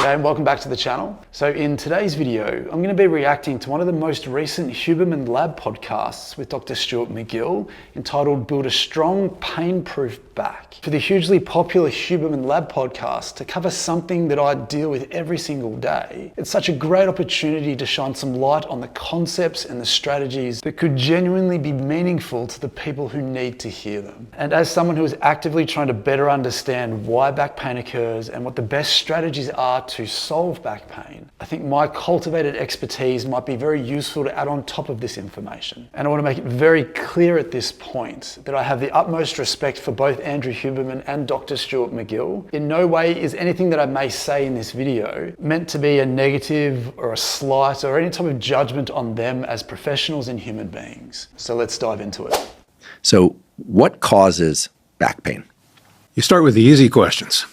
G'day and welcome back to the channel. So in today's video, I'm going to be reacting to one of the most recent Huberman Lab podcasts with Dr. Stuart McGill entitled Build a Strong Pain-Proof Back. For the hugely popular Huberman Lab podcast to cover something that I deal with every single day, it's such a great opportunity to shine some light on the concepts and the strategies that could genuinely be meaningful to the people who need to hear them. And as someone who is actively trying to better understand why back pain occurs and what the best strategies are to solve back pain, I think my cultivated expertise might be very useful to add on top of this information. And I want to make it very clear at this point that I have the utmost respect for both Andrew Huberman and Dr. Stuart McGill. In no way is anything that I may say in this video meant to be a negative or a slight or any type of judgment on them as professionals and human beings. So let's dive into it. So what causes back pain? You start with the easy questions.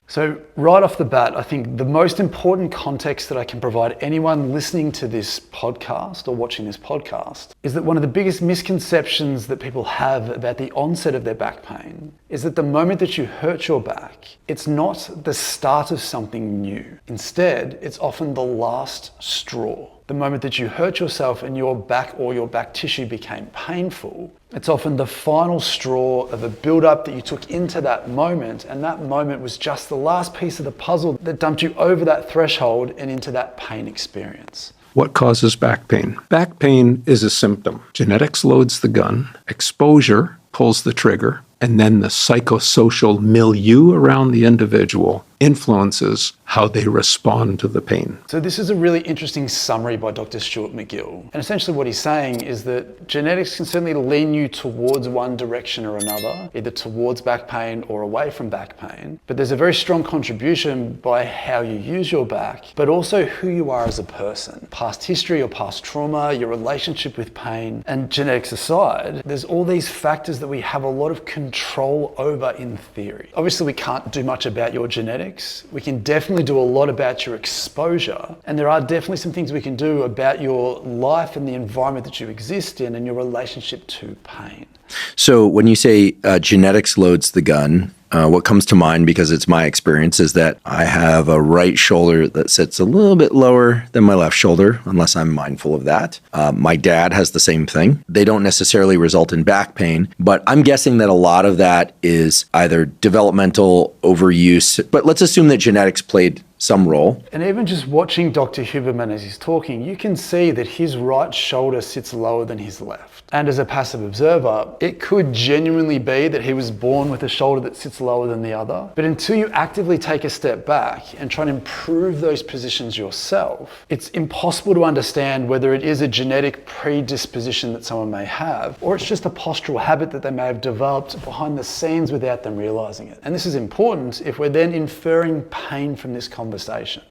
So right off the bat, I think the most important context that I can provide anyone listening to this podcast or watching this podcast is that one of the biggest misconceptions that people have about the onset of their back pain is that the moment that you hurt your back, it's not the start of something new. Instead, it's often the last straw. The moment that you hurt yourself and your back or your back tissue became painful, it's often the final straw of a build-up that you took into that moment, and that moment was just the last piece of the puzzle that dumped you over that threshold and into that pain experience. What causes back pain? Back pain is a symptom. Genetics loads the gun, exposure pulls the trigger, and then the psychosocial milieu around the individual influences how they respond to the pain. So this is a really interesting summary by Dr. Stuart McGill. And essentially what he's saying is that genetics can certainly lean you towards one direction or another, either towards back pain or away from back pain. But there's a very strong contribution by how you use your back, but also who you are as a person. Past history or past trauma, your relationship with pain, and genetics aside, there's all these factors that we have a lot of control over in theory. Obviously we can't do much about your genetics. We can definitely do a lot about your exposure, and there are definitely some things we can do about your life and the environment that you exist in and your relationship to pain. So when you say genetics loads the gun, what comes to mind, because it's my experience, is that I have a right shoulder that sits a little bit lower than my left shoulder, unless I'm mindful of that. My dad has the same thing. They don't necessarily result in back pain, but I'm guessing that a lot of that is either developmental overuse, but let's assume that genetics played some role. And even just watching Dr. Huberman as he's talking, you can see that his right shoulder sits lower than his left. And as a passive observer, it could genuinely be that he was born with a shoulder that sits lower than the other. But until you actively take a step back and try and improve those positions yourself, it's impossible to understand whether it is a genetic predisposition that someone may have, or it's just a postural habit that they may have developed behind the scenes without them realizing it. And this is important if we're then inferring pain from this conversation.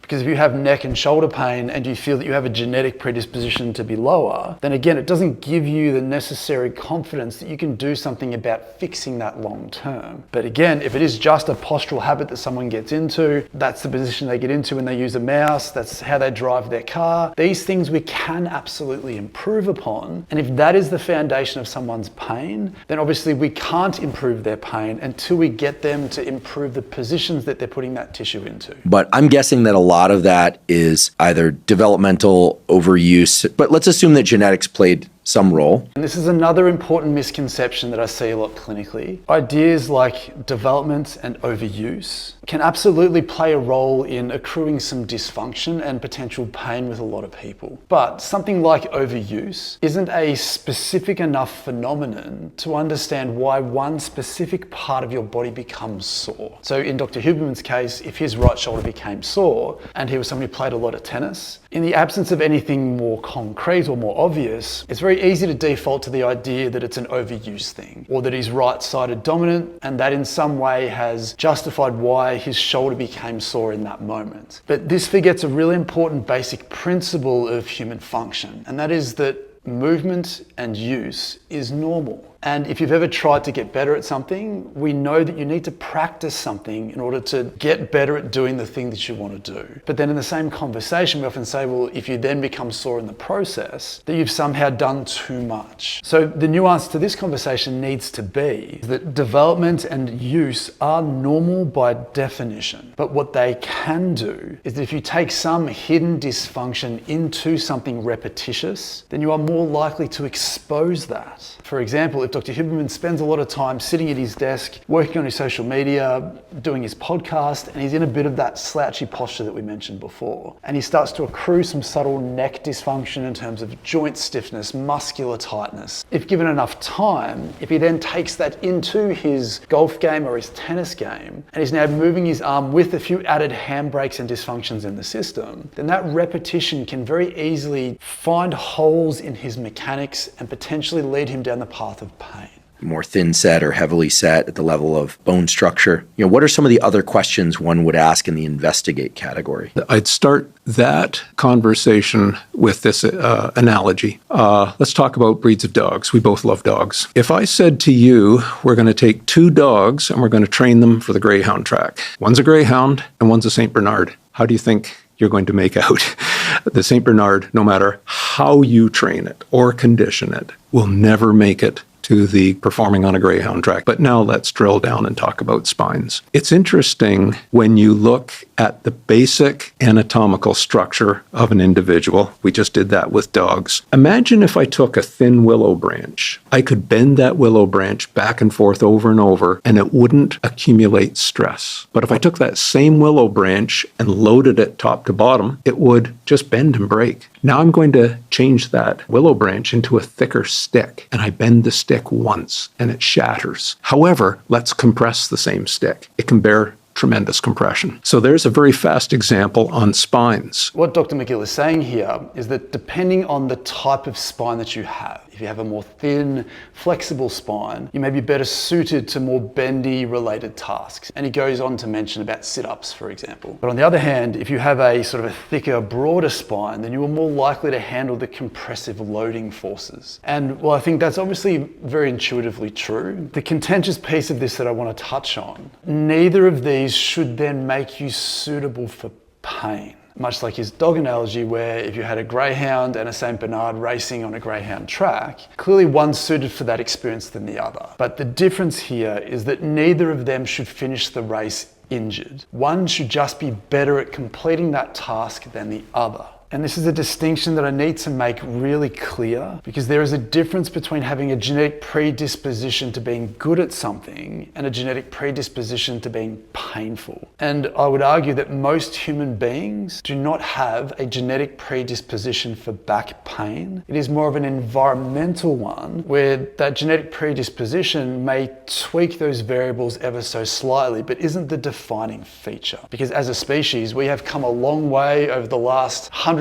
Because if you have neck and shoulder pain and you feel that you have a genetic predisposition to be lower, then again, it doesn't give you the necessary confidence that you can do something about fixing that long term. But again, if it is just a postural habit that someone gets into, that's the position they get into when they use a mouse, that's how they drive their car, these things we can absolutely improve upon. And if that is the foundation of someone's pain, then obviously we can't improve their pain until we get them to improve the positions that they're putting that tissue into. But I'm guessing that a lot of that is either developmental overuse, but let's assume that genetics played some role. And this is another important misconception that I see a lot clinically. Ideas like development and overuse can absolutely play a role in accruing some dysfunction and potential pain with a lot of people. But something like overuse isn't a specific enough phenomenon to understand why one specific part of your body becomes sore. So in Dr. Huberman's case, if his right shoulder became sore and he was someone who played a lot of tennis, in the absence of anything more concrete or more obvious, it's very easy to default to the idea that it's an overuse thing, or that he's right-sided dominant, and that in some way has justified why his shoulder became sore in that moment. But this forgets a really important basic principle of human function, and that is that movement and use is normal. And if you've ever tried to get better at something, we know that you need to practice something in order to get better at doing the thing that you want to do. But then in the same conversation, we often say, well, if you then become sore in the process, that you've somehow done too much. So the nuance to this conversation needs to be that development and use are normal by definition. But what they can do is that if you take some hidden dysfunction into something repetitious, then you are more likely to expose that. For example, if Dr. Huberman spends a lot of time sitting at his desk, working on his social media, doing his podcast, and he's in a bit of that slouchy posture that we mentioned before, and he starts to accrue some subtle neck dysfunction in terms of joint stiffness, muscular tightness. If given enough time, if he then takes that into his golf game or his tennis game, and he's now moving his arm with a few added handbrakes and dysfunctions in the system, then that repetition can very easily find holes in his mechanics and potentially lead him down the path of pain. More thin set or heavily set at the level of bone structure. What are some of the other questions one would ask in the investigate category? I'd start that conversation with this analogy. Let's talk about breeds of dogs. We both love dogs. If I said to you, we're going to take 2 dogs and we're going to train them for the greyhound track. One's a greyhound and one's a St. Bernard. How do you think you're going to make out? The St. Bernard, no matter how you train it or condition it, will never make it to the performing on a greyhound track. But now let's drill down and talk about spines. It's interesting when you look at the basic anatomical structure of an individual. We just did that with dogs. Imagine if I took a thin willow branch. I could bend that willow branch back and forth over and over, and it wouldn't accumulate stress. But if I took that same willow branch and loaded it top to bottom, it would just bend and break. Now I'm going to change that willow branch into a thicker stick, and I bend the stick once and it shatters. However, let's compress the same stick. It can bear tremendous compression. So there's a very fast example on spines. What Dr. McGill is saying here is that depending on the type of spine that you have, if you have a more thin, flexible spine, you may be better suited to more bendy related tasks. And he goes on to mention about sit-ups, for example. But on the other hand, if you have a sort of a thicker, broader spine, then you are more likely to handle the compressive loading forces. And well, I think that's obviously very intuitively true. The contentious piece of this that I want to touch on, neither of these should then make you suitable for pain. Much like his dog analogy, where if you had a greyhound and a St. Bernard racing on a greyhound track, clearly one's suited for that experience than the other. But the difference here is that neither of them should finish the race injured. One should just be better at completing that task than the other. And this is a distinction that I need to make really clear, because there is a difference between having a genetic predisposition to being good at something and a genetic predisposition to being painful. And I would argue that most human beings do not have a genetic predisposition for back pain. It is more of an environmental one, where that genetic predisposition may tweak those variables ever so slightly, but isn't the defining feature. Because as a species, we have come a long way over the last 100,000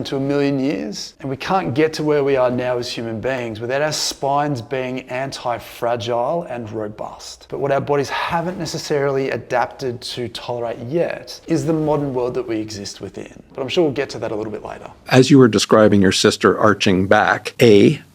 to 1 million years, and we can't get to where we are now as human beings without our spines being anti-fragile and robust. But what our bodies haven't necessarily adapted to tolerate yet is the modern world that we exist within. But I'm sure we'll get to that a little bit later. As you were describing your sister arching back,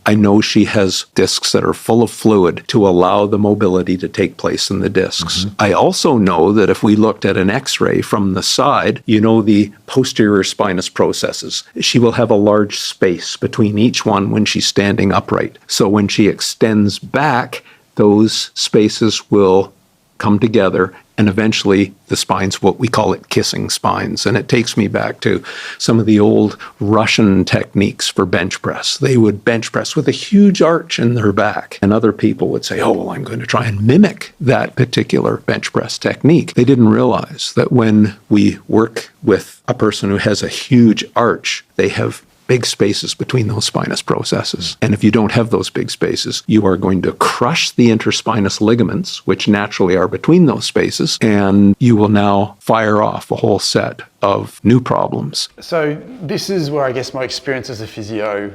I know she has discs that are full of fluid to allow the mobility to take place in the discs. Mm-hmm. I also know that if we looked at an x-ray from the side, the posterior spinous processes, she will have a large space between each one when she's standing upright. So when she extends back, those spaces will come together, and eventually the spines, what we call it, kissing spines. And it takes me back to some of the old Russian techniques for bench press. They would bench press with a huge arch in their back. And other people would say, I'm going to try and mimic that particular bench press technique. They didn't realize that when we work with a person who has a huge arch, they have big spaces between those spinous processes. And if you don't have those big spaces, you are going to crush the interspinous ligaments, which naturally are between those spaces, and you will now fire off a whole set of new problems. So this is where I guess my experience as a physio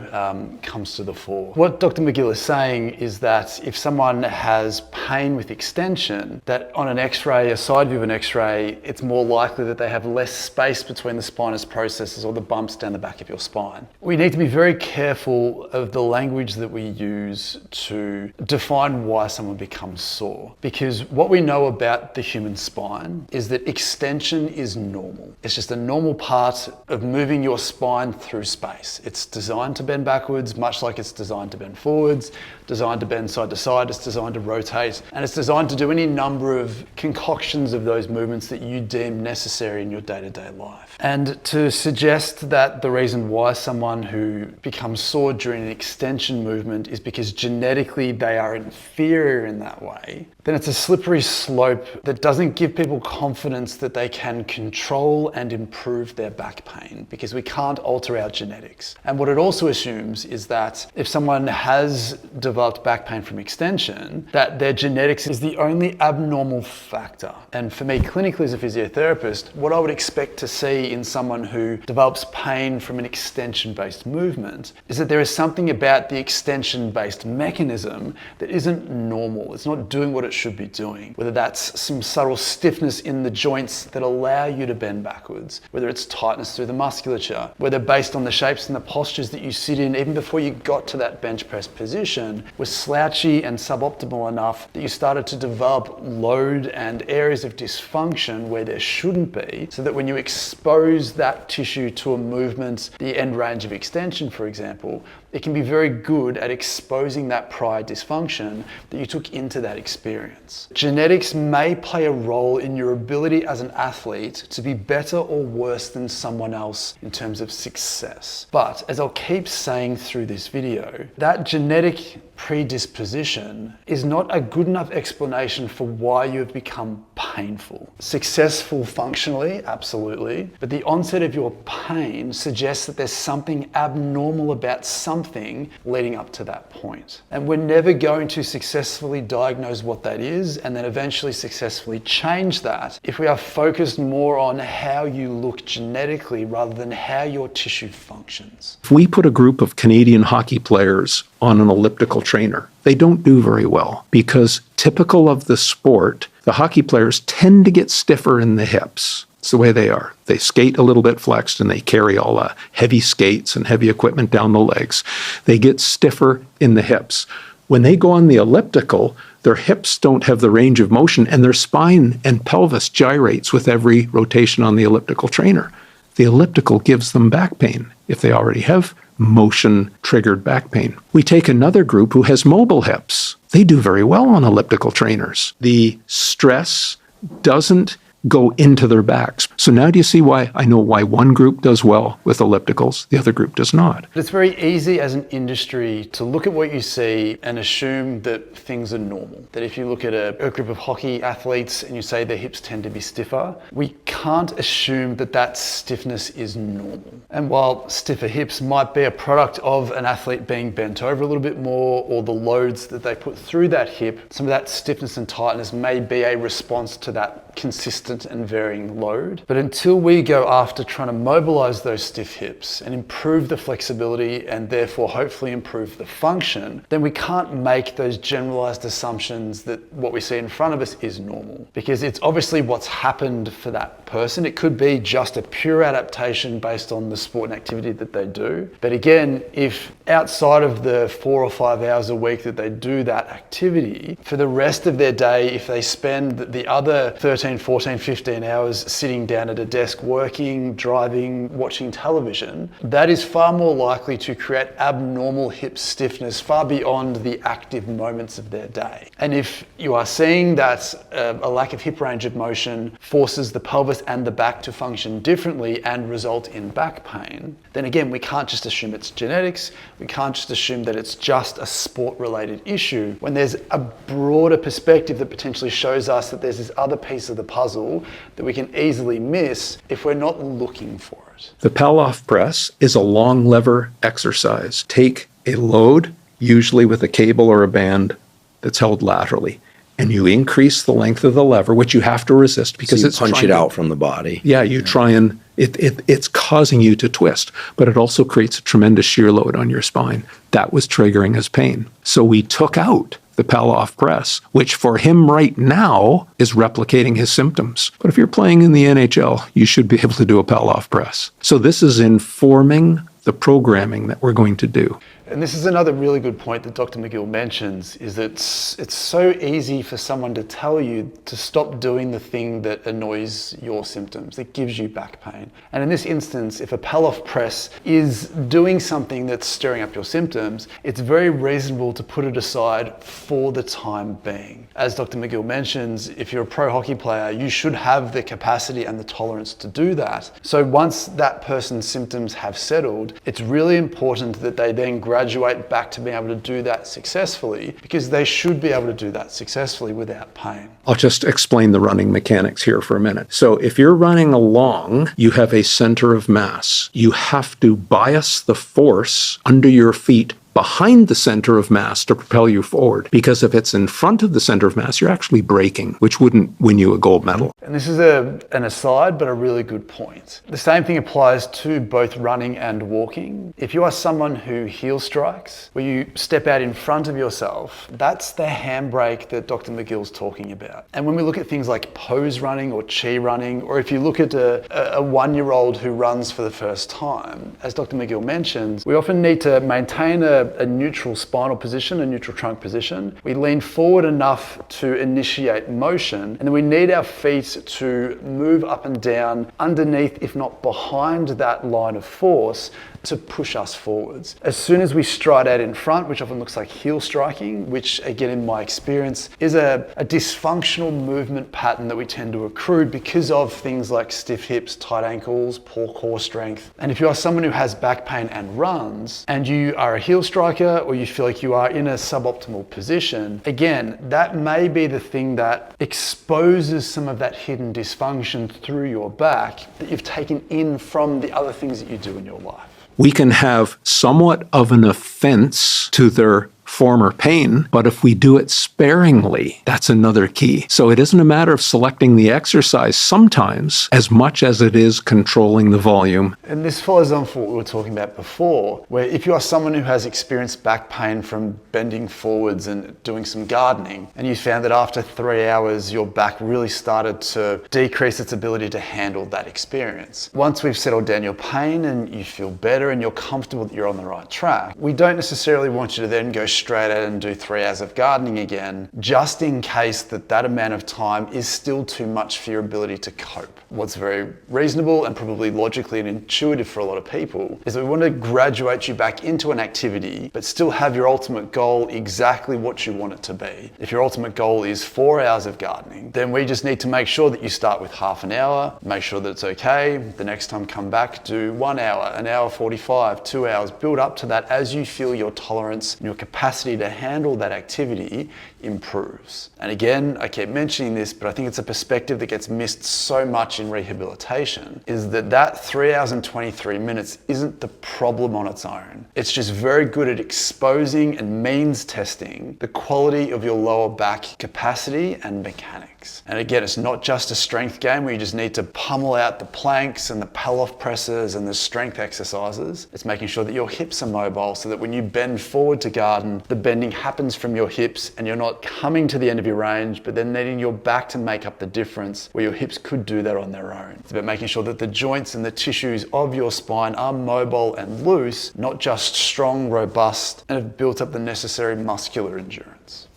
comes to the fore. What Dr. McGill is saying is that if someone has pain with extension, that on an x-ray, a side view of an x-ray, it's more likely that they have less space between the spinous processes or the bumps down the back of your spine. spine. We need to be very careful of the language that we use to define why someone becomes sore, because what we know about the human spine is that extension is normal. It's just a normal part of moving your spine through space. It's designed to bend backwards, much like it's designed to bend forwards, designed to bend side to side, it's designed to rotate, and it's designed to do any number of concoctions of those movements that you deem necessary in your day-to-day life. And to suggest that the reason why someone who becomes sore during an extension movement is because genetically they are inferior in that way, then it's a slippery slope that doesn't give people confidence that they can control and improve their back pain, because we can't alter our genetics. And what it also assumes is that if someone has developed back pain from extension, that their genetics is the only abnormal factor. And for me, clinically as a physiotherapist, what I would expect to see in someone who develops pain from an extension-based movement is that there is something about the extension-based mechanism that isn't normal. It's not doing what it should be doing. Whether that's some subtle stiffness in the joints that allow you to bend backwards, whether it's tightness through the musculature, whether based on the shapes and the postures that you sit in even before you got to that bench press position was slouchy and suboptimal enough that you started to develop load and areas of dysfunction where there shouldn't be, so that when you expose that tissue to a movement, the end range of extension, for example, it can be very good at exposing that prior dysfunction that you took into that experience. Genetics may play a role in your ability as an athlete to be better or worse than someone else in terms of success. But as I'll keep saying through this video, that genetic predisposition is not a good enough explanation for why you have become painful. Successful functionally, absolutely, but the onset of your pain suggests that there's something abnormal about something leading up to that point. And we're never going to successfully diagnose what that is and then eventually successfully change that if we are focused more on how you look genetically rather than how your tissue functions. If we put a group of Canadian hockey players on an elliptical trainer, they don't do very well because, typical of the sport, the hockey players tend to get stiffer in the hips. It's the way they are. They skate a little bit flexed and they carry all heavy skates and heavy equipment down the legs. They get stiffer in the hips. When they go on the elliptical, their hips don't have the range of motion and their spine and pelvis gyrates with every rotation on the elliptical trainer. The elliptical gives them back pain if they already have motion-triggered back pain. We take another group who has mobile hips. They do very well on elliptical trainers. The stress doesn't go into their backs. So now do you see why I know why one group does well with ellipticals, the other group does not? It's very easy as an industry to look at what you see and assume that things are normal. That if you look at a group of hockey athletes and you say their hips tend to be stiffer, we can't assume that that stiffness is normal. And while stiffer hips might be a product of an athlete being bent over a little bit more or the loads that they put through that hip, some of that stiffness and tightness may be a response to that consistent and varying load. But until we go after trying to mobilize those stiff hips and improve the flexibility and therefore hopefully improve the function, then we can't make those generalized assumptions that what we see in front of us is normal, because it's obviously what's happened for that person. It could be just a pure adaptation based on the sport and activity that they do. But again, if outside of the 4 or 5 hours a week that they do that activity, for the rest of their day, if they spend the other 13, 14, 15 hours sitting down at a desk working, driving, watching television, that is far more likely to create abnormal hip stiffness far beyond the active moments of their day. And if you are seeing that a lack of hip range of motion forces the pelvis and the back to function differently and result in back pain, then again, we can't just assume it's genetics. We can't just assume that it's just a sport-related issue when there's a broader perspective that potentially shows us that there's this other piece of the puzzle that we can easily miss if we're not looking for it. The Palloff press is a long lever exercise. Take a load, usually with a cable or a band that's held laterally, and you increase the length of the lever, which you have to resist because So you it's punch it out from the body. Yeah, you try and it's causing you to twist, but it also creates a tremendous shear load on your spine. That was triggering his pain. So we took out the Palloff press, which for him right now is replicating his symptoms. But if you're playing in the NHL, you should be able to do a Palloff press. So this is informing the programming that we're going to do. And this is another really good point that Dr. McGill mentions, is that it's so easy for someone to tell you to stop doing the thing that annoys your symptoms, that gives you back pain. And in this instance, if a pull-off press is doing something that's stirring up your symptoms, it's very reasonable to put it aside for the time being. As Dr. McGill mentions, if you're a pro hockey player, you should have the capacity and the tolerance to do that. So once that person's symptoms have settled, it's really important that they then graduate back to being able to do that successfully, because they should be able to do that successfully without pain. I'll just explain the running mechanics here for a minute. So if you're running along, you have a center of mass. You have to bias the force under your feet behind the center of mass to propel you forward. Because if it's in front of the center of mass, you're actually braking, which wouldn't win you a gold medal. And this is an aside, but a really good point. The same thing applies to both running and walking. If you are someone who heel strikes, where you step out in front of yourself, that's the handbrake that Dr. McGill's talking about. And when we look at things like pose running or chi running, or if you look at a one-year-old who runs for the first time, as Dr. McGill mentions, we often need to maintain a neutral spinal position, a neutral trunk position. We lean forward enough to initiate motion, and then we need our feet to move up and down underneath, if not behind, that line of force to push us forwards. As soon as we stride out in front, which often looks like heel striking, which again in my experience is a dysfunctional movement pattern that we tend to accrue because of things like stiff hips, tight ankles, poor core strength. And if you are someone who has back pain and runs, and you are a heel striker, or you feel like you are in a suboptimal position, again, that may be the thing that exposes some of that hidden dysfunction through your back that you've taken in from the other things that you do in your life. We can have somewhat of an offense to their former pain, but if we do it sparingly, that's another key. So it isn't a matter of selecting the exercise sometimes as much as it is controlling the volume. And this follows on from what we were talking about before, where if you are someone who has experienced back pain from bending forwards and doing some gardening, and you found that after 3 hours your back really started to decrease its ability to handle that experience. Once we've settled down your pain and you feel better and you're comfortable that you're on the right track, we don't necessarily want you to then go straight out and do 3 hours of gardening again, just in case that amount of time is still too much for your ability to cope. What's very reasonable and probably logically and intuitive for a lot of people is that we want to graduate you back into an activity, but still have your ultimate goal exactly what you want it to be. If your ultimate goal is 4 hours of gardening, then we just need to make sure that you start with half an hour, make sure that it's okay. The next time come back, do 1 hour, an hour 45, 2 hours, build up to that as you feel your tolerance and your capacity to handle that activity improves. And again, I keep mentioning this, but I think it's a perspective that gets missed so much in rehabilitation, is that 3 hours and 23 minutes isn't the problem on its own. It's just very good at exposing and means testing the quality of your lower back capacity and mechanics. And again, it's not just a strength game where you just need to pummel out the planks and the pull-off presses and the strength exercises. It's making sure that your hips are mobile so that when you bend forward to garden, the bending happens from your hips and you're not coming to the end of your range, but then needing your back to make up the difference where your hips could do that on their own. It's about making sure that the joints and the tissues of your spine are mobile and loose, not just strong, robust, and have built up the necessary muscular endurance.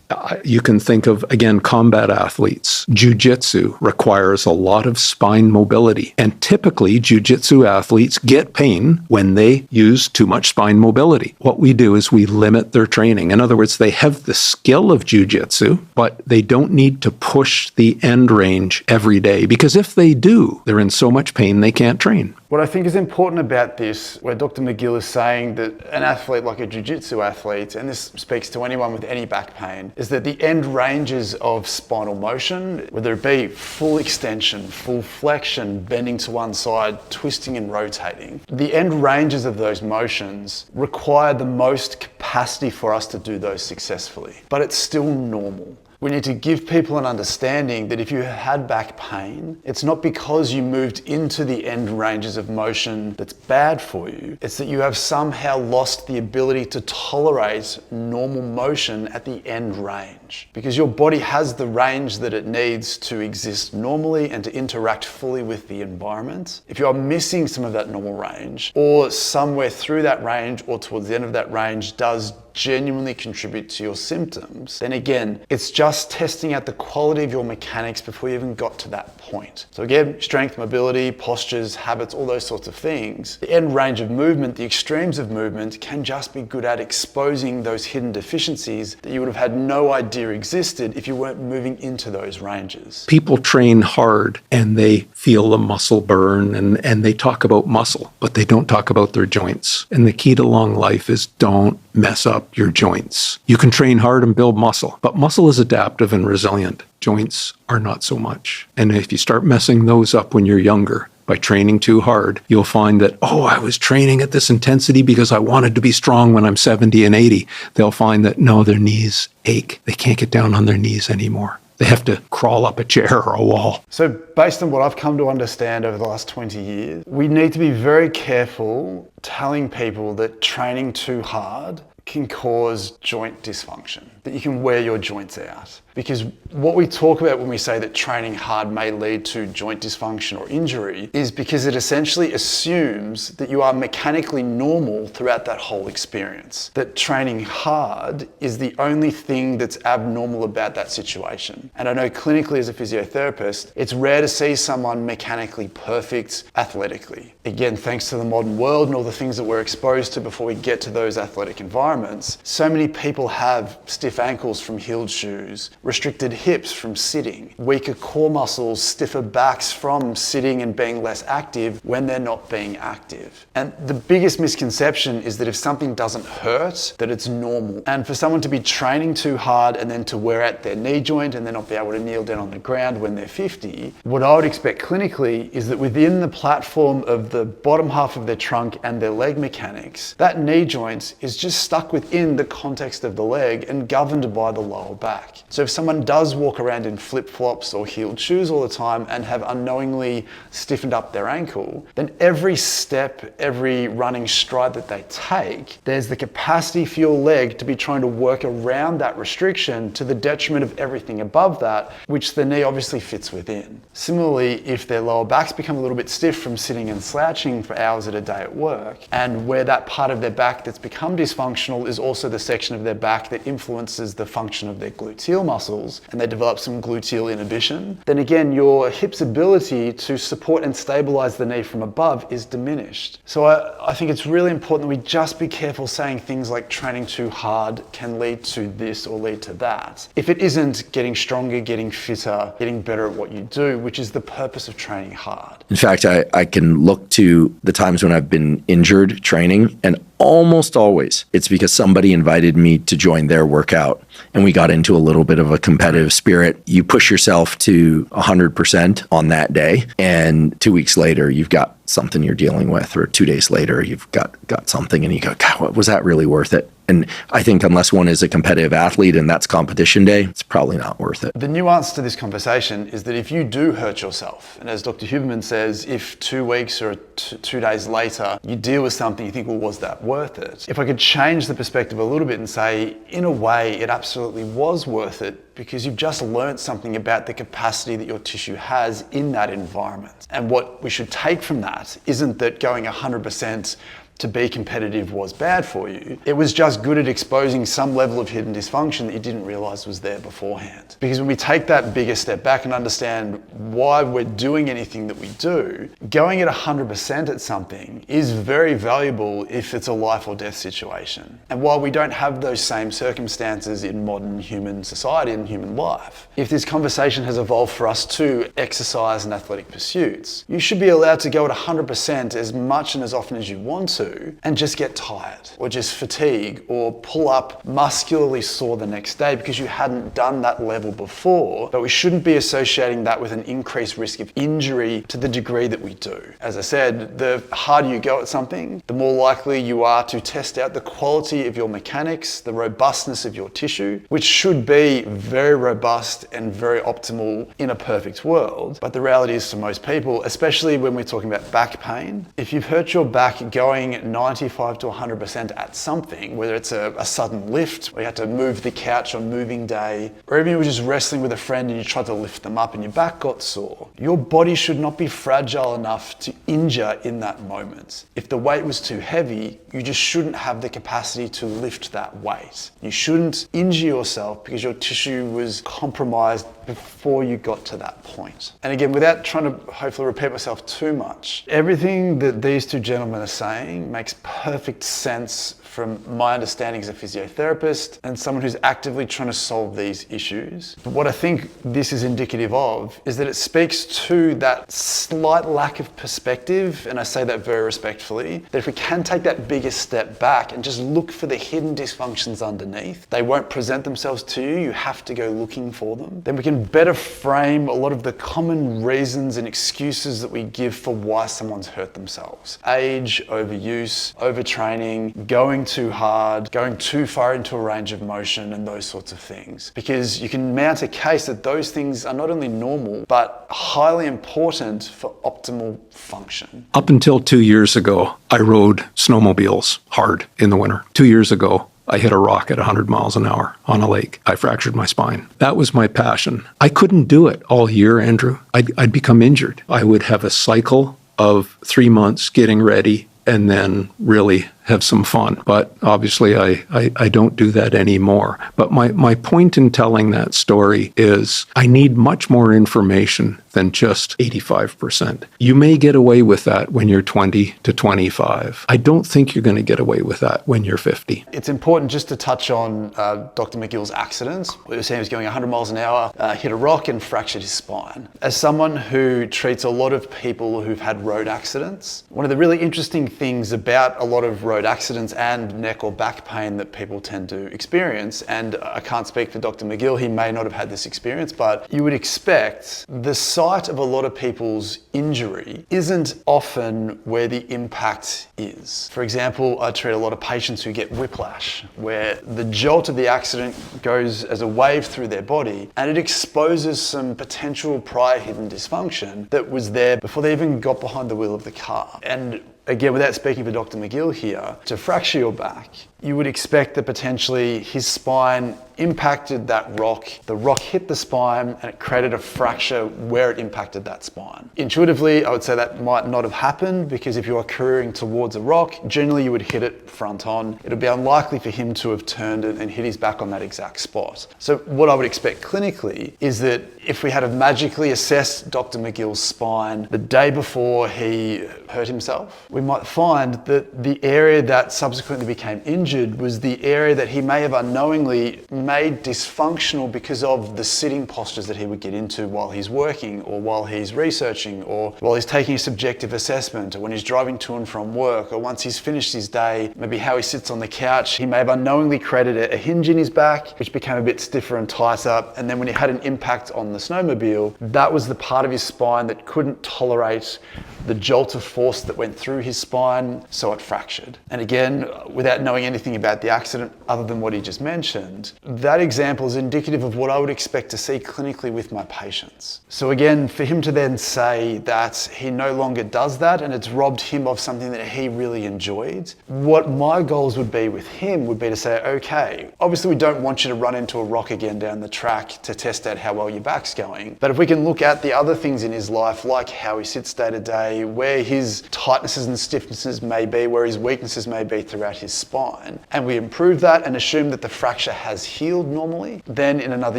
You can think of, again, combat athletes. Jiu-jitsu requires a lot of spine mobility. And typically, jiu-jitsu athletes get pain when they use too much spine mobility. What we do is we limit their training. In other words, they have the skill of jiu-jitsu, but they don't need to push the end range every day. Because if they do, they're in so much pain they can't train. What I think is important about this, where Dr. McGill is saying that an athlete like a jiu-jitsu athlete, and this speaks to anyone with any back pain, is that the end ranges of spinal motion, whether it be full extension, full flexion, bending to one side, twisting and rotating, the end ranges of those motions require the most capacity for us to do those successfully. But it's still normal. We need to give people an understanding that if you had back pain, it's not because you moved into the end ranges of motion that's bad for you. It's that you have somehow lost the ability to tolerate normal motion at the end range. Because your body has the range that it needs to exist normally and to interact fully with the environment. If you are missing some of that normal range, or somewhere through that range or towards the end of that range does genuinely contribute to your symptoms, then again, it's just testing out the quality of your mechanics before you even got to that point. So again, strength, mobility, postures, habits, all those sorts of things. The end range of movement, the extremes of movement, can just be good at exposing those hidden deficiencies that you would have had no idea existed if you weren't moving into those ranges. People train hard and they feel the muscle burn and they talk about muscle, but they don't talk about their joints. And the key to long life is don't mess up your joints. You can train hard and build muscle, but muscle is adaptive and resilient. Joints are not so much. And if you start messing those up when you're younger, by training too hard, you'll find that, oh, I was training at this intensity because I wanted to be strong when I'm 70 and 80. They'll find that, no, their knees ache. They can't get down on their knees anymore. They have to crawl up a chair or a wall. So based on what I've come to understand over the last 20 years, we need to be very careful telling people that training too hard can cause joint dysfunction, that you can wear your joints out. Because what we talk about when we say that training hard may lead to joint dysfunction or injury is because it essentially assumes that you are mechanically normal throughout that whole experience. That training hard is the only thing that's abnormal about that situation. And I know clinically as a physiotherapist, it's rare to see someone mechanically perfect athletically. Again, thanks to the modern world and all the things that we're exposed to before we get to those athletic environments, so many people have stiff ankles from heeled shoes, restricted hips from sitting, weaker core muscles, stiffer backs from sitting and being less active when they're not being active. And the biggest misconception is that if something doesn't hurt, that it's normal. And for someone to be training too hard and then to wear out their knee joint and then not be able to kneel down on the ground when they're 50, what I would expect clinically is that within the platform of the bottom half of their trunk and their leg mechanics, that knee joint is just stuck within the context of the leg and governed by the lower back. So if someone does walk around in flip-flops or heeled shoes all the time and have unknowingly stiffened up their ankle, then every step, every running stride that they take, there's the capacity for your leg to be trying to work around that restriction to the detriment of everything above that, which the knee obviously fits within. Similarly, if their lower backs become a little bit stiff from sitting and slouching for hours at a day at work, and where that part of their back that's become dysfunctional is also the section of their back that influences the function of their gluteal muscles, and they develop some gluteal inhibition, then again, your hip's ability to support and stabilize the knee from above is diminished. So I think it's really important that we just be careful saying things like training too hard can lead to this or lead to that, if it isn't getting stronger, getting fitter, getting better at what you do, which is the purpose of training hard. In fact, I can look to the times when I've been injured training, and almost always it's because somebody invited me to join their workout and we got into a little bit of a competitive spirit. You push yourself to 100% on that day, and 2 weeks later you've got something you're dealing with, or 2 days later you've got something and you go, God, was that really worth it? And I think unless one is a competitive athlete and that's competition day, it's probably not worth it. The nuance to this conversation is that if you do hurt yourself, and as Dr. Huberman says, if 2 weeks or 2 days later you deal with something, you think, well, was that worth it? If I could change the perspective a little bit and say, in a way, it absolutely was worth it, because you've just learned something about the capacity that your tissue has in that environment. And what we should take from that isn't that going 100% to be competitive was bad for you. It was just good at exposing some level of hidden dysfunction that you didn't realize was there beforehand. Because when we take that bigger step back and understand why we're doing anything that we do, going at 100% at something is very valuable if it's a life or death situation. And while we don't have those same circumstances in modern human society and human life, if this conversation has evolved for us to exercise and athletic pursuits, you should be allowed to go at 100% as much and as often as you want to, into and just get tired or just fatigue or pull up muscularly sore the next day because you hadn't done that level before. But we shouldn't be associating that with an increased risk of injury to the degree that we do. As I said, the harder you go at something, the more likely you are to test out the quality of your mechanics, the robustness of your tissue, which should be very robust and very optimal in a perfect world. But the reality is, for most people, especially when we're talking about back pain, if you've hurt your back going 95 to 100% at something, whether it's a sudden lift, or you had to move the couch on moving day, or even you were just wrestling with a friend and you tried to lift them up and your back got sore, your body should not be fragile enough to injure in that moment. If the weight was too heavy, you just shouldn't have the capacity to lift that weight. You shouldn't injure yourself because your tissue was compromised before you got to that point. And again, without trying to hopefully repeat myself too much, everything that these two gentlemen are saying makes perfect sense from my understanding as a physiotherapist and someone who's actively trying to solve these issues. But what I think this is indicative of is that it speaks to that slight lack of perspective, and I say that very respectfully, that if we can take that biggest step back and just look for the hidden dysfunctions underneath, they won't present themselves to you, you have to go looking for them, then we can better frame a lot of the common reasons and excuses that we give for why someone's hurt themselves. Age, overuse, overtraining, going too hard, going too far into a range of motion, and those sorts of things. Because you can mount a case that those things are not only normal, but highly important for optimal function. Up until 2 years ago, I rode snowmobiles hard in the winter. 2 years ago, I hit a rock at 100 miles an hour on a lake. I fractured my spine. That was my passion. I couldn't do it all year, Andrew. I'd become injured. I would have a cycle of 3 months getting ready and then really have some fun. But obviously I don't do that anymore. But my point in telling that story is I need much more information than just 85%. You may get away with that when you're 20 to 25. I don't think you're going to get away with that when you're 50. It's important just to touch on Dr. McGill's accident. We were saying he was going 100 miles an hour, hit a rock and fractured his spine. As someone who treats a lot of people who've had road accidents, one of the really interesting things about a lot of road accidents and neck or back pain that people tend to experience, and I can't speak for Dr. McGill, he may not have had this experience, but you would expect the site of a lot of people's injury isn't often where the impact is. For example, I treat a lot of patients who get whiplash, where the jolt of the accident goes as a wave through their body and it exposes some potential prior hidden dysfunction that was there before they even got behind the wheel of the car. And again, without speaking for Dr. McGill here, to fracture your back, you would expect that potentially his spine impacted that rock, the rock hit the spine, and it created a fracture where it impacted that spine. Intuitively, I would say that might not have happened because if you are careering towards a rock, generally you would hit it front on. It would be unlikely for him to have turned it and hit his back on that exact spot. So what I would expect clinically is that if we had have magically assessed Dr. McGill's spine the day before he hurt himself, we might find that the area that subsequently became injured was the area that he may have unknowingly made dysfunctional because of the sitting postures that he would get into while he's working or while he's researching or while he's taking a subjective assessment or when he's driving to and from work or once he's finished his day, maybe how he sits on the couch. He may have unknowingly created a hinge in his back which became a bit stiffer and tighter, and then when he had an impact on the snowmobile, that was the part of his spine that couldn't tolerate the jolt of force that went through his spine, so it fractured. And again, without knowing anything about the accident other than what he just mentioned, that example is indicative of what I would expect to see clinically with my patients. So again, for him to then say that he no longer does that and it's robbed him of something that he really enjoyed, what my goals would be with him would be to say, okay, obviously we don't want you to run into a rock again down the track to test out how well your back's going, but if we can look at the other things in his life, like how he sits day to day, where his tightnesses and stiffnesses may be, where his weaknesses may be throughout his spine, and we improve that and assume that the fracture has healed normally, then in another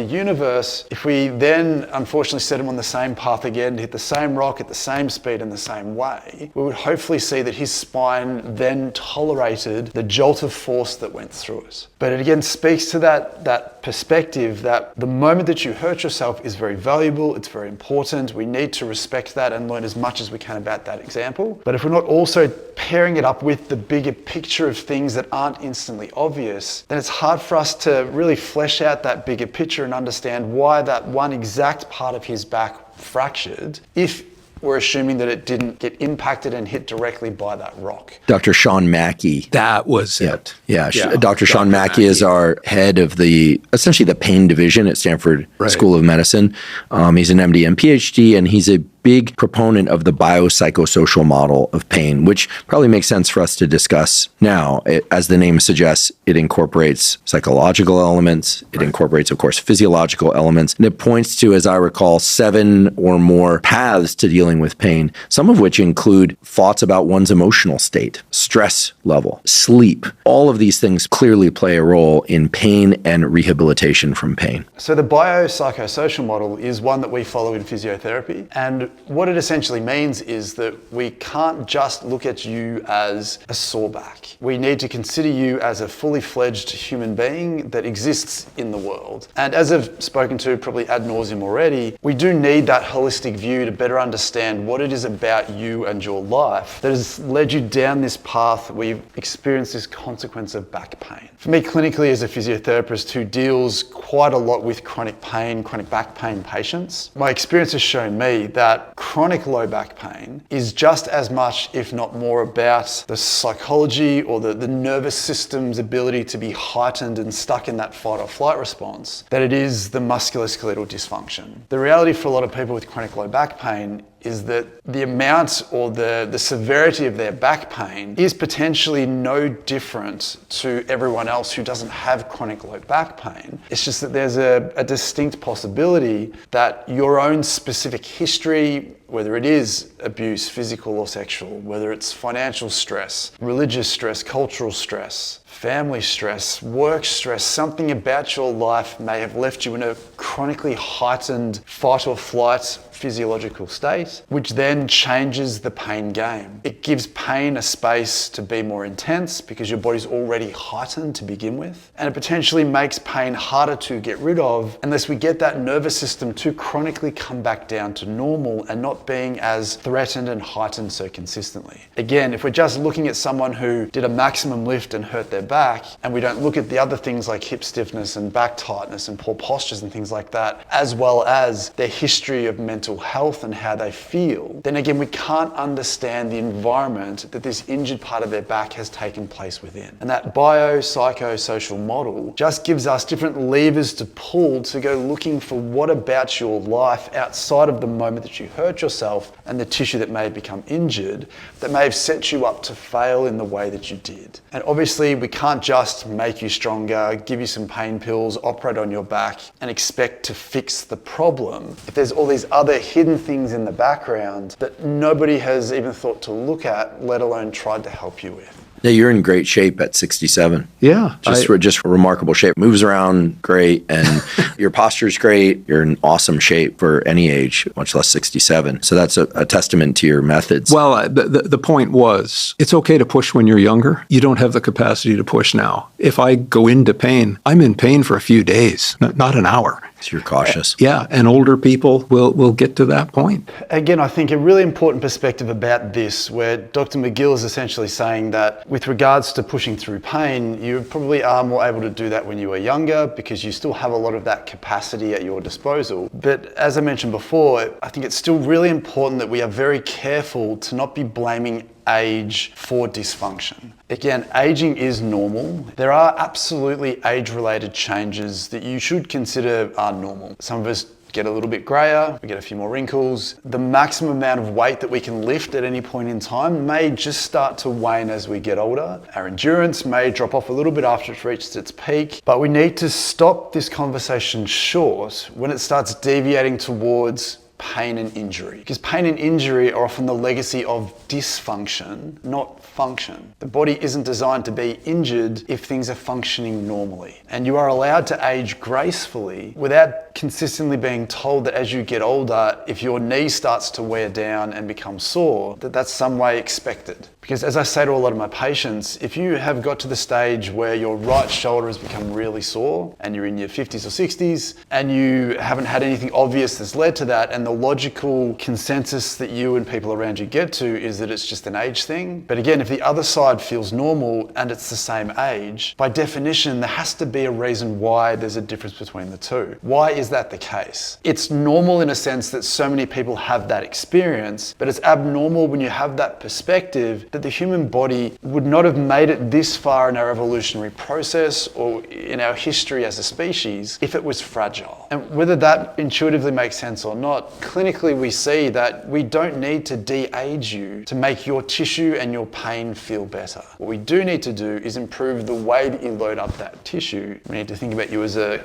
universe, if we then unfortunately set him on the same path again, hit the same rock at the same speed in the same way, we would hopefully see that his spine then tolerated the jolt of force that went through it. But it again speaks to that perspective that the moment that you hurt yourself is very valuable, it's very important, we need to respect that and learn as much as we can about about that example. But if we're not also pairing it up with the bigger picture of things that aren't instantly obvious, then it's hard for us to really flesh out that bigger picture and understand why that one exact part of his back fractured, if we're assuming that it didn't get impacted and hit directly by that rock. Dr. Sean Mackey. That was it. Yeah. Dr. Sean Mackey is our head of essentially the pain division at Stanford School of Medicine. He's an MD and PhD, and he's a big proponent of the biopsychosocial model of pain, which probably makes sense for us to discuss now. As the name suggests, it incorporates psychological elements. It incorporates, of course, physiological elements. And it points to, as I recall, 7 or more paths to dealing with pain, some of which include thoughts about one's emotional state, stress level, sleep. All of these things clearly play a role in pain and rehabilitation from pain. So the biopsychosocial model is one that we follow in physiotherapy. And what it essentially means is that we can't just look at you as a sore back. We need to consider you as a fully fledged human being that exists in the world. And as I've spoken to probably ad nauseum already, we do need that holistic view to better understand what it is about you and your life that has led you down this path where you've experienced this consequence of back pain. For me, clinically, as a physiotherapist who deals quite a lot with chronic back pain patients, my experience has shown me that chronic low back pain is just as much, if not more, about the psychology or the nervous system's ability to be heightened and stuck in that fight or flight response than it is the musculoskeletal dysfunction. The reality for a lot of people with chronic low back pain is that the amount or the severity of their back pain is potentially no different to everyone else who doesn't have chronic low back pain. It's just that there's a distinct possibility that your own specific history, whether it is abuse, physical or sexual, whether it's financial stress, religious stress, cultural stress, family stress, work stress, something about your life may have left you in a chronically heightened fight or flight physiological state, which then changes the pain game. It gives pain a space to be more intense because your body's already heightened to begin with, and it potentially makes pain harder to get rid of unless we get that nervous system to chronically come back down to normal and not being as threatened and heightened so consistently. Again, if we're just looking at someone who did a maximum lift and hurt their back, and we don't look at the other things like hip stiffness and back tightness and poor postures and things like that, as well as their history of mental health and how they feel, then again, we can't understand the environment that this injured part of their back has taken place within. And that biopsychosocial model just gives us different levers to pull to go looking for what about your life outside of the moment that you hurt yourself and the tissue that may have become injured that may have set you up to fail in the way that you did. And obviously, we can't just make you stronger, give you some pain pills, operate on your back, and expect to fix the problem if there's all these other hidden things in the background that nobody has even thought to look at, let alone tried to help you with. Yeah, you're in great shape at 67. Yeah. Just remarkable shape. Moves around great, and your posture's great. You're in awesome shape for any age, much less 67. So that's a testament to your methods. Well, the point was, it's okay to push when you're younger. You don't have the capacity to push now. If I go into pain, I'm in pain for a few days, not an hour. So you're cautious. Yeah, and older people will get to that point. Again, I think a really important perspective about this, where Dr. McGill is essentially saying that with regards to pushing through pain, you probably are more able to do that when you were younger because you still have a lot of that capacity at your disposal. But as I mentioned before, I think it's still really important that we are very careful to not be blaming age for dysfunction. Again, aging is normal. There are absolutely age-related changes that you should consider are normal. Some of us get a little bit grayer, we get a few more wrinkles. The maximum amount of weight that we can lift at any point in time may just start to wane as we get older. Our endurance may drop off a little bit after it's reached its peak, but we need to stop this conversation short when it starts deviating towards pain and injury. Because pain and injury are often the legacy of dysfunction, not function. The body isn't designed to be injured if things are functioning normally. And you are allowed to age gracefully without consistently being told that as you get older, if your knee starts to wear down and become sore, that's some way expected. Because as I say to a lot of my patients, if you have got to the stage where your right shoulder has become really sore and you're in your 50s or 60s and you haven't had anything obvious that's led to that, and the logical consensus that you and people around you get to is that it's just an age thing. But again, if the other side feels normal and it's the same age, by definition, there has to be a reason why there's a difference between the two. Why is that the case? It's normal in a sense that so many people have that experience, but it's abnormal when you have that perspective that the human body would not have made it this far in our evolutionary process or in our history as a species if it was fragile. And whether that intuitively makes sense or not, clinically we see that we don't need to de-age you to make your tissue and your pain feel better. What we do need to do is improve the way that you load up that tissue. We need to think about you as a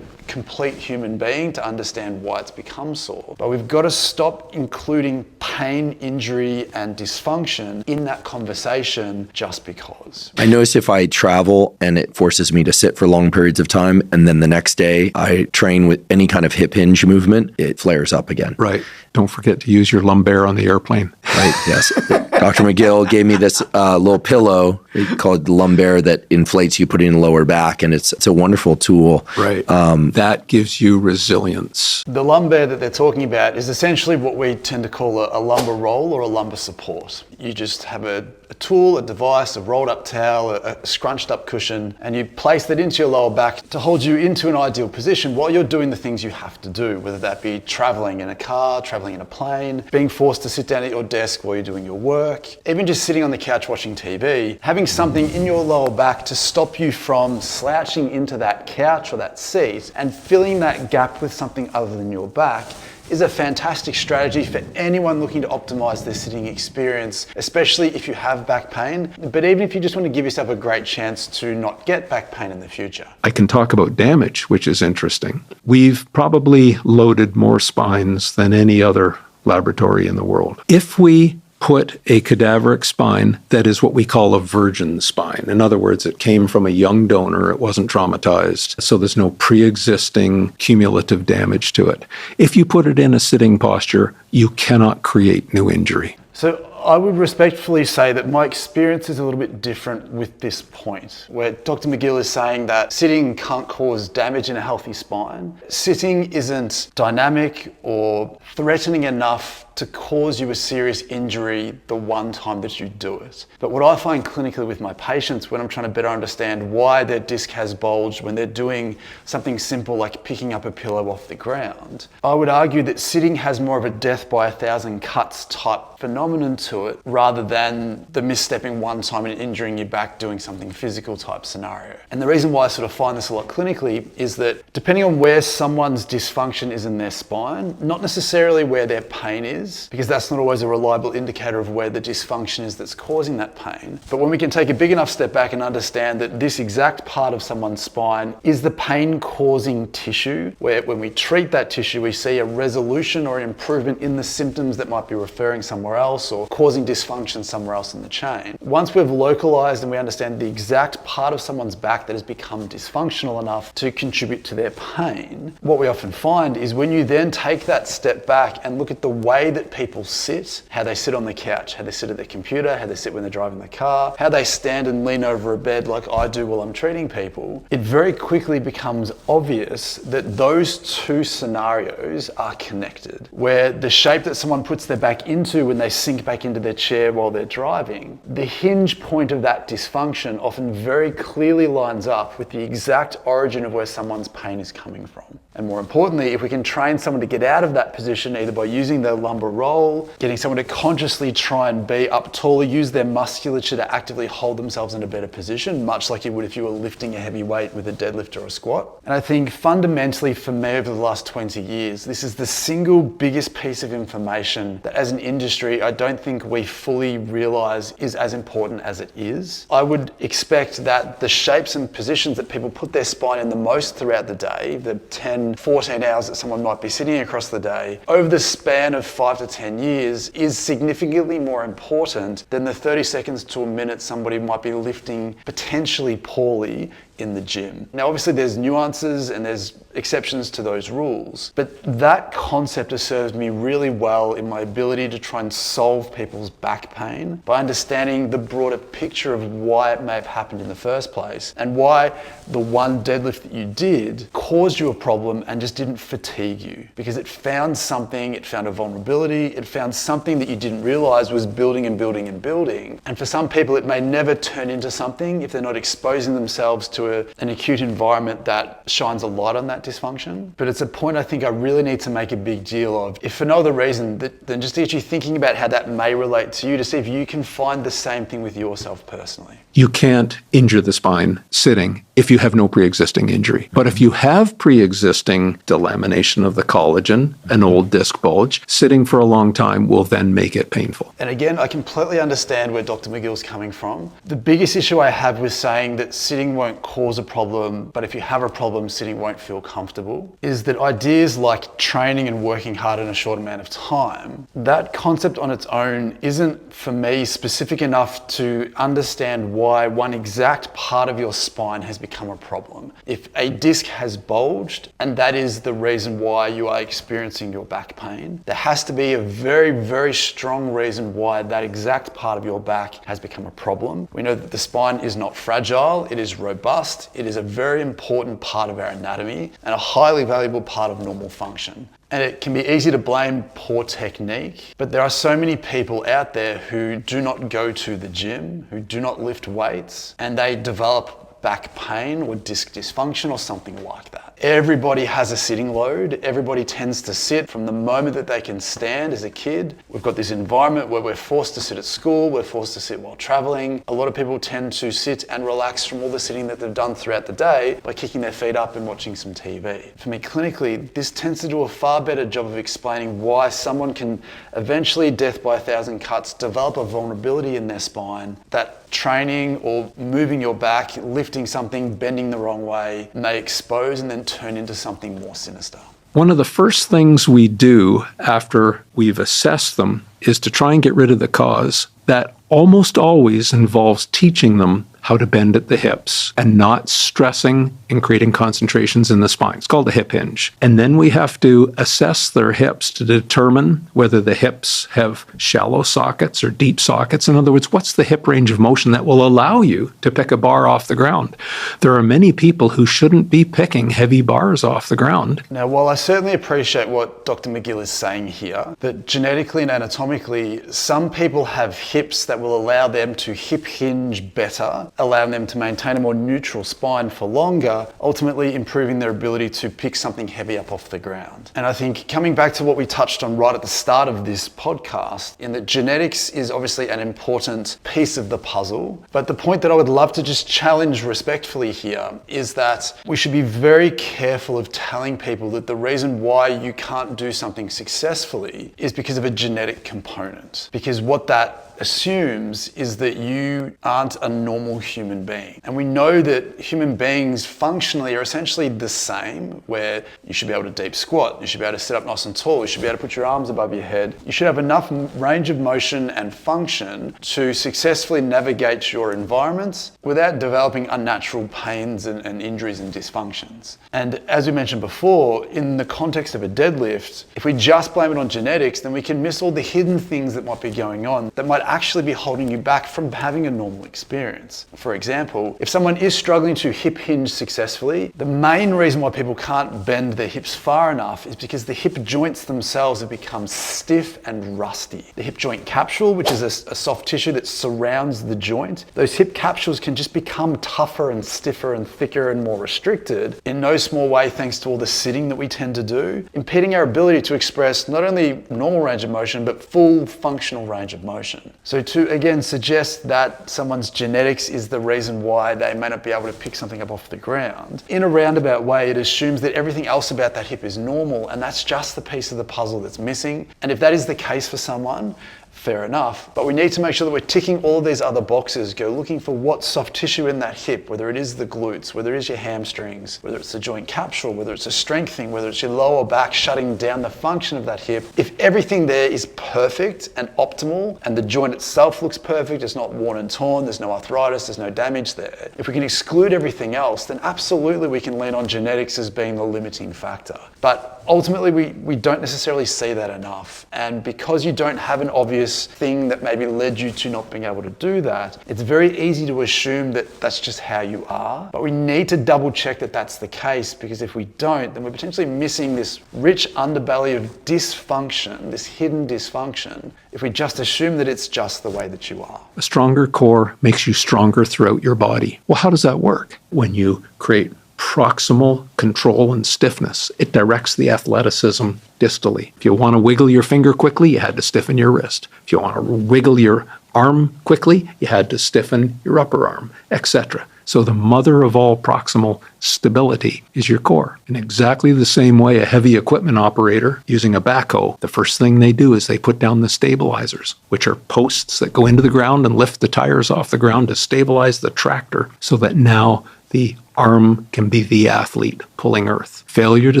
complete human being to understand why it's become sore. But we've got to stop including pain, injury, and dysfunction in that conversation just because. I notice if I travel and it forces me to sit for long periods of time, and then the next day I train with any kind of hip hinge movement, it flares up again. Right. Don't forget to use your lumbar on the airplane. Right, yes. Dr. McGill gave me this little pillow called lumbar that inflates you, put it in the lower back, and it's a wonderful tool. Right. That gives you resilience. The lumbar that they're talking about is essentially what we tend to call a lumbar roll or a lumbar support. You just have a tool, a device, a rolled up towel, a scrunched up cushion, and you place that into your lower back to hold you into an ideal position while you're doing the things you have to do, whether that be traveling in a car, traveling in a plane, being forced to sit down at your desk while you're doing your work, even just sitting on the couch watching TV, having something in your lower back to stop you from slouching into that couch or that seat and filling that gap with something other than your back is a fantastic strategy for anyone looking to optimize their sitting experience, especially if you have back pain, but even if you just want to give yourself a great chance to not get back pain in the future. I can talk about damage, which is interesting. We've probably loaded more spines than any other laboratory in the world. If we put a cadaveric spine that is what we call a virgin spine. In other words, it came from a young donor, it wasn't traumatized, so there's no pre-existing cumulative damage to it. If you put it in a sitting posture, you cannot create new injury. So I would respectfully say that my experience is a little bit different with this point, where Dr. McGill is saying that sitting can't cause damage in a healthy spine. Sitting isn't dynamic or threatening enough to cause you a serious injury the one time that you do it. But what I find clinically with my patients when I'm trying to better understand why their disc has bulged when they're doing something simple like picking up a pillow off the ground, I would argue that sitting has more of a death by 1,000 cuts type phenomenon to it rather than the misstepping one time and injuring your back doing something physical type scenario. And the reason why I sort of find this a lot clinically is that depending on where someone's dysfunction is in their spine, not necessarily where their pain is, because that's not always a reliable indicator of where the dysfunction is that's causing that pain. But when we can take a big enough step back and understand that this exact part of someone's spine is the pain causing tissue, where when we treat that tissue, we see a resolution or an improvement in the symptoms that might be referring somewhere else or causing dysfunction somewhere else in the chain. Once we've localized and we understand the exact part of someone's back that has become dysfunctional enough to contribute to their pain, what we often find is when you then take that step back and look at the way that people sit, how they sit on the couch, how they sit at their computer, how they sit when they're driving the car, how they stand and lean over a bed like I do while I'm treating people, it very quickly becomes obvious that those two scenarios are connected, where the shape that someone puts their back into when they sink back into their chair while they're driving, the hinge point of that dysfunction often very clearly lines up with the exact origin of where someone's pain is coming from. And more importantly, if we can train someone to get out of that position either by using their lumbar roll, getting someone to consciously try and be up taller, use their musculature to actively hold themselves in a better position, much like you would if you were lifting a heavy weight with a deadlift or a squat. And I think fundamentally for me over the last 20 years, this is the single biggest piece of information that as an industry, I don't think we fully realize is as important as it is. I would expect that the shapes and positions that people put their spine in the most throughout the day, the 10, 14 hours that someone might be sitting across the day, over the span of 5 to 10 years is significantly more important than the 30 seconds to a minute somebody might be lifting potentially poorly in the gym. Now, obviously there's nuances and there's exceptions to those rules, but that concept has served me really well in my ability to try and solve people's back pain by understanding the broader picture of why it may have happened in the first place and why the one deadlift that you did caused you a problem and just didn't fatigue you, because it found something, it found a vulnerability, it found something that you didn't realize was building and building and building. And for some people, it may never turn into something if they're not exposing themselves to an acute environment that shines a light on that dysfunction. But it's a point I think I really need to make a big deal of, if for no other reason than just to get you thinking about how that may relate to you, to see if you can find the same thing with yourself personally. You can't injure the spine sitting if you have no pre-existing injury. But if you have pre-existing delamination of the collagen, an old disc bulge, sitting for a long time will then make it painful. And again, I completely understand where Dr. McGill's coming from. The biggest issue I have with saying that sitting won't cause a problem, but if you have a problem, sitting won't feel comfortable, is that ideas like training and working hard in a short amount of time, that concept on its own isn't, for me, specific enough to understand why one exact part of your spine has become a problem. If a disc has bulged and that is the reason why you are experiencing your back pain, there has to be a very, very strong reason why that exact part of your back has become a problem. We know that the spine is not fragile, it is robust, it is a very important part of our anatomy and a highly valuable part of normal function. And it can be easy to blame poor technique, but there are so many people out there who do not go to the gym, who do not lift weights, and they develop back pain or disc dysfunction or something like that. Everybody has a sitting load. Everybody tends to sit from the moment that they can stand as a kid. We've got this environment where we're forced to sit at school, we're forced to sit while traveling. A lot of people tend to sit and relax from all the sitting that they've done throughout the day by kicking their feet up and watching some TV. For me, clinically, this tends to do a far better job of explaining why someone can eventually, death by 1,000 cuts, develop a vulnerability in their spine that training or moving your back, lifting something, bending the wrong way may expose and then turn into something more sinister. One of the first things we do after we've assessed them is to try and get rid of the cause. That almost always involves teaching them how to bend at the hips and not stressing and creating concentrations in the spine. It's called a hip hinge. And then we have to assess their hips to determine whether the hips have shallow sockets or deep sockets. In other words, what's the hip range of motion that will allow you to pick a bar off the ground? There are many people who shouldn't be picking heavy bars off the ground. Now, while I certainly appreciate what Dr. McGill is saying here, that genetically and anatomically, some people have hips that will allow them to hip hinge better, allowing them to maintain a more neutral spine for longer, ultimately improving their ability to pick something heavy up off the ground. And I think coming back to what we touched on right at the start of this podcast, in that genetics is obviously an important piece of the puzzle, but the point that I would love to just challenge respectfully here is that we should be very careful of telling people that the reason why you can't do something successfully is because of a genetic component. Because what that assumes is that you aren't a normal human being. And we know that human beings functionally are essentially the same, where you should be able to deep squat, you should be able to sit up nice and tall, you should be able to put your arms above your head. You should have enough range of motion and function to successfully navigate your environments without developing unnatural pains and injuries and dysfunctions. And as we mentioned before, in the context of a deadlift, if we just blame it on genetics, then we can miss all the hidden things that might be going on that might actually be holding you back from having a normal experience. For example, if someone is struggling to hip hinge successfully, the main reason why people can't bend their hips far enough is because the hip joints themselves have become stiff and rusty. The hip joint capsule, which is a soft tissue that surrounds the joint, those hip capsules can just become tougher and stiffer and thicker and more restricted, in no small way thanks to all the sitting that we tend to do, impeding our ability to express not only normal range of motion, but full functional range of motion. So to, again, suggest that someone's genetics is the reason why they may not be able to pick something up off the ground, in a roundabout way, it assumes that everything else about that hip is normal, and that's just the piece of the puzzle that's missing. And if that is the case for someone, fair enough. But we need to make sure that we're ticking all of these other boxes, go looking for what soft tissue in that hip, whether it is the glutes, whether it is your hamstrings, whether it's the joint capsule, whether it's a strengthening, whether it's your lower back shutting down the function of that hip. If everything there is perfect and optimal and the joint itself looks perfect, it's not worn and torn, there's no arthritis, there's no damage there. If we can exclude everything else, then absolutely we can lean on genetics as being the limiting factor. But ultimately, we don't necessarily see that enough. And because you don't have an obvious thing that maybe led you to not being able to do that, it's very easy to assume that that's just how you are. But we need to double check that that's the case, because if we don't, then we're potentially missing this rich underbelly of dysfunction, this hidden dysfunction, if we just assume that it's just the way that you are. A stronger core makes you stronger throughout your body. Well, how does that work? When you create proximal control and stiffness, it directs the athleticism distally. If you want to wiggle your finger quickly, you had to stiffen your wrist. If you want to wiggle your arm quickly, you had to stiffen your upper arm, etc. So the mother of all proximal stability is your core. In exactly the same way a heavy equipment operator using a backhoe, the first thing they do is they put down the stabilizers, which are posts that go into the ground and lift the tires off the ground to stabilize the tractor so that now the arm can be the athlete pulling earth. Failure to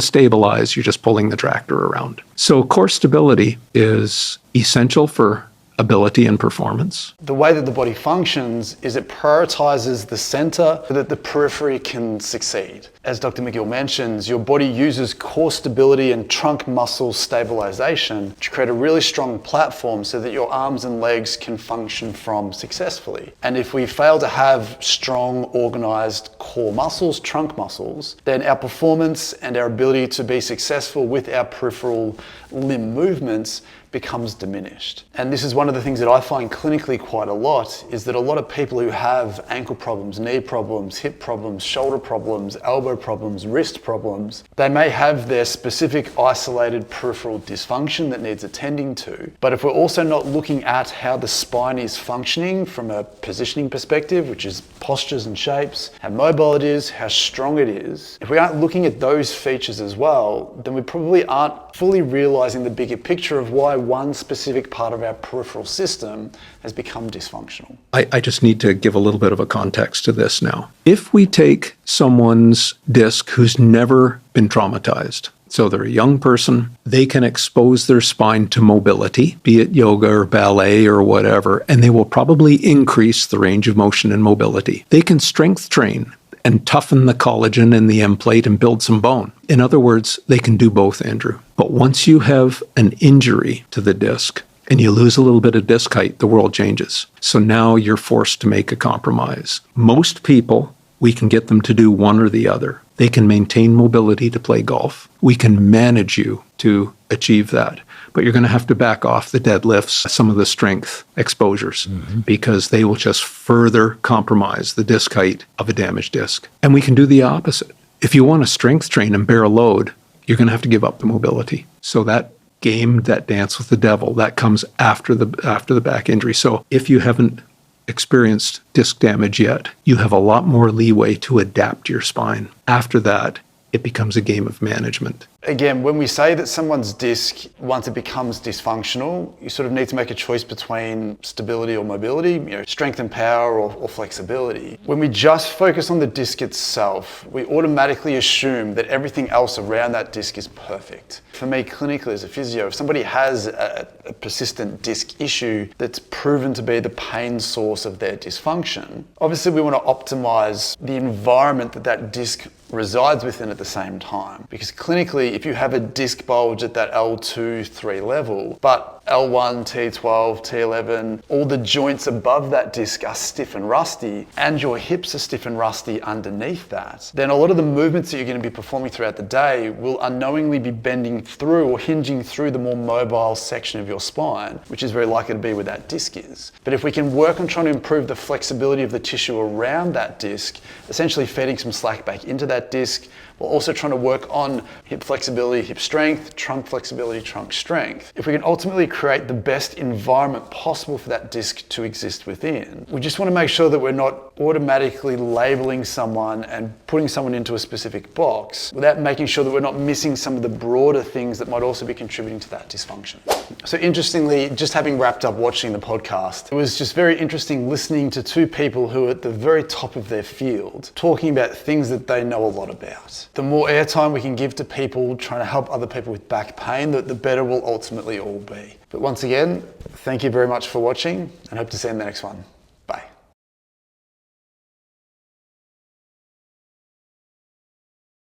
stabilize, you're just pulling the tractor around. So core stability is essential for ability and performance. The way that the body functions is it prioritizes the center so that the periphery can succeed. As Dr. McGill mentions, your body uses core stability and trunk muscle stabilization to create a really strong platform so that your arms and legs can function from successfully. And if we fail to have strong, organized core muscles, trunk muscles, then our performance and our ability to be successful with our peripheral limb movements becomes diminished. And this is one of the things that I find clinically quite a lot, is that a lot of people who have ankle problems, knee problems, hip problems, shoulder problems, elbow problems, wrist problems, they may have their specific isolated peripheral dysfunction that needs attending to. But if we're also not looking at how the spine is functioning from a positioning perspective, which is postures and shapes, how mobile it is, how strong it is, if we aren't looking at those features as well, then we probably aren't fully realizing the bigger picture of why one specific part of our peripheral system has become dysfunctional. I just need to give a little bit of a context to this now. If we take someone's disc who's never been traumatized, so they're a young person, they can expose their spine to mobility, be it yoga or ballet or whatever, and they will probably increase the range of motion and mobility. They can strength train and toughen the collagen in the end plate and build some bone. In other words, they can do both, Andrew. But once you have an injury to the disc and you lose a little bit of disc height, the world changes. So now you're forced to make a compromise. Most people, we can get them to do one or the other. They can maintain mobility to play golf. We can manage you to achieve that. But you're going to have to back off the deadlifts, some of the strength exposures, because they will just further compromise the disc height of a damaged disc. And we can do the opposite. If you want to strength train and bear a load, you're going to have to give up the mobility. So that game, that dance with the devil, that comes after the back injury. So if you haven't experienced disc damage yet, you have a lot more leeway to adapt your spine. After that, it becomes a game of management. Again, when we say that someone's disc, once it becomes dysfunctional, you sort of need to make a choice between stability or mobility, strength and power or flexibility. When we just focus on the disc itself, we automatically assume that everything else around that disc is perfect. For me, clinically as a physio, if somebody has a persistent disc issue that's proven to be the pain source of their dysfunction, obviously we want to optimize the environment that that disc resides within at the same time. Because clinically, if you have a disc bulge at that L2, 3 level, but L1, T12, T11, all the joints above that disc are stiff and rusty, and your hips are stiff and rusty underneath that, then a lot of the movements that you're going to be performing throughout the day will unknowingly be bending through or hinging through the more mobile section of your spine, which is very likely to be where that disc is. But if we can work on trying to improve the flexibility of the tissue around that disc, essentially feeding some slack back into that disc, while also trying to work on hip flexibility, hip strength, trunk flexibility, trunk strength. If we can ultimately create the best environment possible for that disc to exist within, we just want to make sure that we're not automatically labeling someone and putting someone into a specific box without making sure that we're not missing some of the broader things that might also be contributing to that dysfunction. So interestingly, just having wrapped up watching the podcast, it was just very interesting listening to two people who are at the very top of their field talking about things that they know a lot about. The more airtime we can give to people trying to help other people with back pain, the better we'll ultimately all be. But once again, thank you very much for watching and hope to see you in the next one.